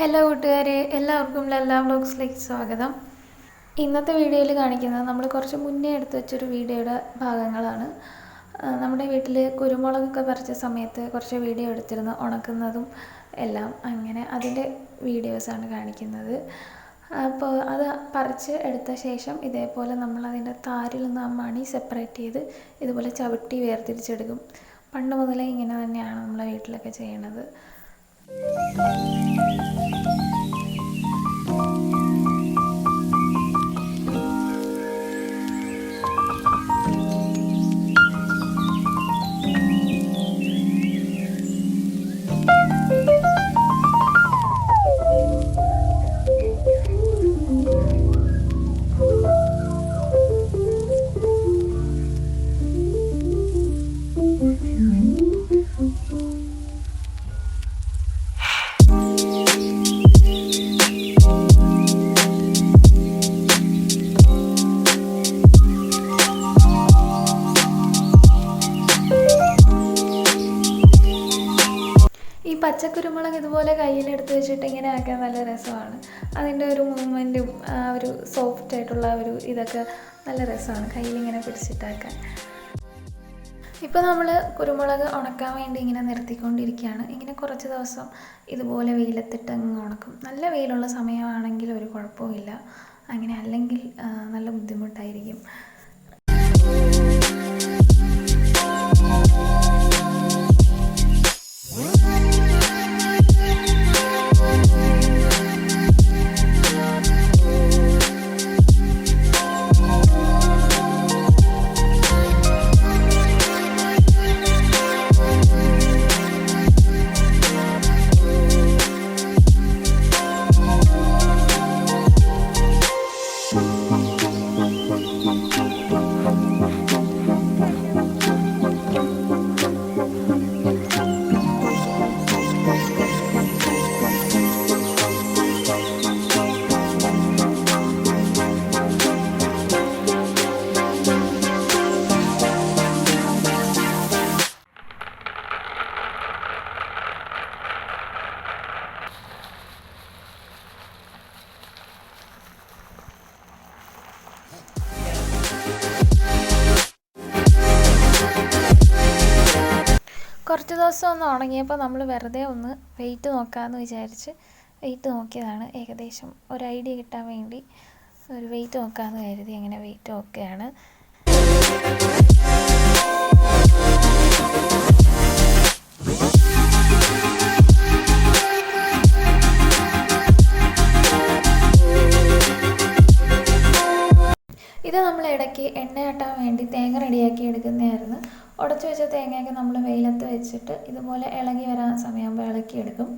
Hello കൂട്ടുകാരെ, എല്ലാവർക്കും ലല്ല വ്ലോഗ്സിലേക്ക് സ്വാഗതം. ഇന്നത്തെ വീഡിയോയിൽ കാണിക്കുന്നത് നമ്മൾ കുറച്ച് മുന്നേ എടുത്തു വെച്ചൊരു വീഡിയോയുടെ ഭാഗങ്ങളാണ്. നമ്മുടെ വീട്ടിൽ കുരുമുളകൊക്കെ പറിച്ച സമയത്ത് കുറച്ച് വീഡിയോ എടുത്തിരുന്നു, ഉണക്കുന്നതും എല്ലാം. അങ്ങനെ അതിൻ്റെ വീഡിയോസാണ് കാണിക്കുന്നത്. അപ്പോൾ അത് പറിച്ച് എടുത്ത ശേഷം ഇതേപോലെ നമ്മളതിൻ്റെ താരിൽ നിന്ന് ആ മണി സെപ്പറേറ്റ് ചെയ്ത് ഇതുപോലെ ചവിട്ടി വേർതിരിച്ചെടുക്കും. പണ്ട് മുതലേ ഇങ്ങനെ തന്നെയാണ് നമ്മളെ വീട്ടിലൊക്കെ ചെയ്യണത്. ഈ പച്ചക്കുരുമുളക് ഇതുപോലെ കയ്യിലെടുത്ത് വെച്ചിട്ട് ഇങ്ങനെ ആക്കാൻ നല്ല രസമാണ്. അതിൻ്റെ ഒരു മൂവ്മെൻറ്റും ഒരു സോഫ്റ്റ് ആയിട്ടുള്ള ഒരു ഇതൊക്കെ നല്ല രസമാണ് കയ്യിലിങ്ങനെ പിടിച്ചിട്ടാക്കാൻ. ഇപ്പോൾ നമ്മൾ കുരുമുളക് ഉണക്കാൻ വേണ്ടി ഇങ്ങനെ നിർത്തിക്കൊണ്ടിരിക്കുകയാണ്. ഇങ്ങനെ കുറച്ച് ദിവസം ഇതുപോലെ വെയിലത്തിട്ട് അങ്ങ് ഉണക്കും. നല്ല വെയിലുള്ള സമയമാണെങ്കിൽ ഒരു കുഴപ്പമില്ല, അങ്ങനെ അല്ലെങ്കിൽ നല്ല ബുദ്ധിമുട്ടായിരിക്കും. കുറച്ച് ദിവസം ഒന്ന് ഉണങ്ങിയപ്പോൾ നമ്മൾ വെറുതെ ഒന്ന് വെയിറ്റ് നോക്കാമെന്ന് വിചാരിച്ച് വെയിറ്റ് നോക്കിയതാണ്. ഏകദേശം ഒരു ഐഡിയ കിട്ടാൻ വേണ്ടി ഒരു വെയിറ്റ് നോക്കാമെന്ന് കരുതി അങ്ങനെ വെയിറ്റ് നോക്കുകയാണ്. ഇത് നമ്മൾ ഇടയ്ക്ക് എണ്ണയാട്ടാൻ വേണ്ടി തേങ്ങ റെഡിയാക്കി എടുക്കുന്നതായിരുന്നു. ഉടച്ചു വെച്ച തേങ്ങയൊക്കെ നമ്മൾ വെയിലത്ത് വെച്ചിട്ട് ഇതുപോലെ ഇളകി വരാൻ സമയമാകുമ്പോൾ ഇളക്കിയെടുക്കും.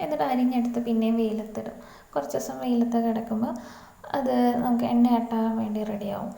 എന്നിട്ട് അരിഞ്ഞെടുത്ത് പിന്നെയും വെയിലത്തിടും. കുറച്ച് ദിവസം വെയിലത്തൊക്കെ കിടക്കുമ്പോൾ അത് നമുക്ക് എണ്ണയാട്ടാൻ വേണ്ടി റെഡിയാവും.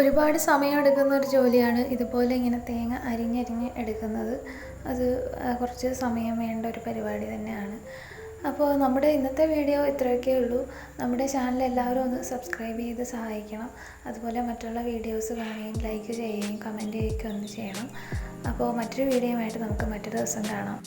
ഒരുപാട് സമയമെടുക്കുന്ന ഒരു ജോലിയാണ് ഇതുപോലെ ഇങ്ങനെ തേങ്ങ അരിഞ്ഞരിഞ്ഞ് എടുക്കുന്നത്. അത് കുറച്ച് സമയം വേണ്ട ഒരു പരിപാടി തന്നെയാണ്. അപ്പോൾ നമ്മുടെ ഇന്നത്തെ വീഡിയോ ഇത്രയൊക്കെ ഉള്ളൂ. നമ്മുടെ ചാനൽ എല്ലാവരും ഒന്ന് സബ്സ്ക്രൈബ് ചെയ്ത് സഹായിക്കണം. അതുപോലെ മറ്റുള്ള വീഡിയോസ് കാണുകയും ലൈക്ക് ചെയ്യുകയും കമൻറ്റ് ചെയ്യുകയൊക്കെ ഒന്ന് ചെയ്യണം. അപ്പോൾ മറ്റൊരു വീഡിയോയുമായിട്ട് നമുക്ക് മറ്റൊരു ദിവസം കാണാം.